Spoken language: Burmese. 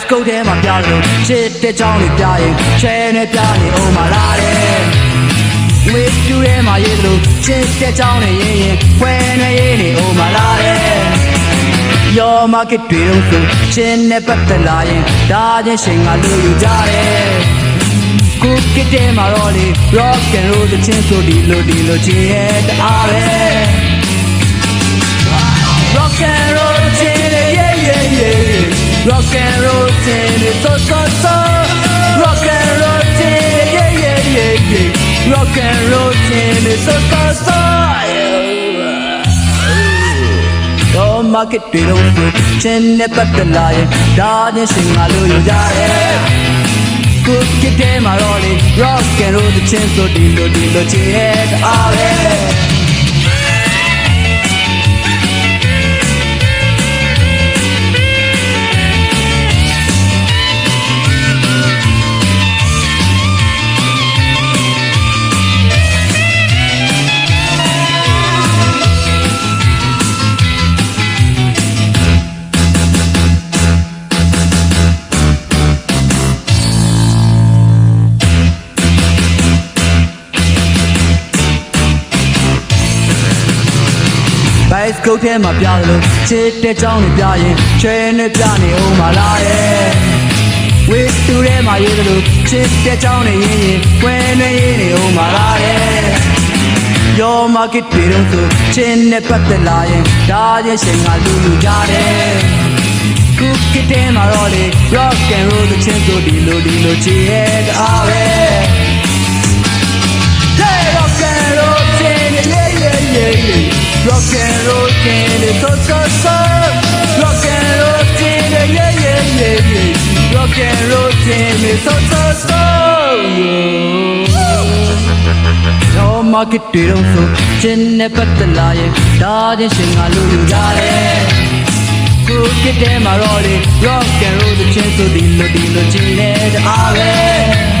bicycle ထဲမှာပြလို့ချစ်တဲ့ကြောင်းတွေပြရင်ချဲနဲ့ပြနေအောင်မလားတဲ့ဝေးကျူးထဲမှာရေးလို့ချစ်တဲ့ကြောင်းတွေရင်ဖွဲနဲ့ရေးနေအောင်မလားတဲ့Your market တွေတော့ဆိုချင်းနဲ့ပတ်သက်လာရင်ဒါချင်းရှင်ကလူယူကြတယ်ခုကတည်းမှာတော့လေ rock and roll တဲ့ချင်းဆိုဒီလိုချင်းရဲ့တအားပဲ rock and roll ချင်း yeah rock and roll ချင်း so rock and roll ချင်း yeah rock and roll ချင်း so market တွေတော့ဆိုချင်းနဲ့ပတ်သက်လာရင်ဒါချင်းရှင်ကလူယူကြတယ်ခုကတည်းမှာတော့လေ rock and roll တဲ့ချင်းဆိုဒီလိုချင်းရဲ့တအားပဲbicycle ထဲမှာပြလို့ချစ်တဲ့ကြောင်းတွေပြရင်ချဲနဲ့ပြနေအောင်မလားတဲ့ဝေးတူထဲမှာရေးလို့ချစ်တဲ့ကြောင်းတွေရင်ခွဲနဲ့ရေးနေအောင်မလားတဲ့ Your market တွေတော့ဆိုချင်းနဲ့ပတ်သက်လာရင်ဒါချင်းရှင်ကလူယူကြတယ်ခုကတည်းမှာတော့လေ rock and roll တဲ့ချင်းဆိုဒီလိုချင်းရဲ့တအားပဲ Hey rock and roll ချင်း yeah rock and roll ချင်း so rock and roll ချင်း yeah rock and roll ချင်း so Your market တွေတော့ဆိုချင်းနဲ့ပတ်သက်လာရင်ဒါချင်းရှင်ကလူယူကြတယ်ခုကတည်းမှာတော့လေ rock and roll တဲ့ချင်းဆိုဒီလိုချင်းနဲ့တအားပဲ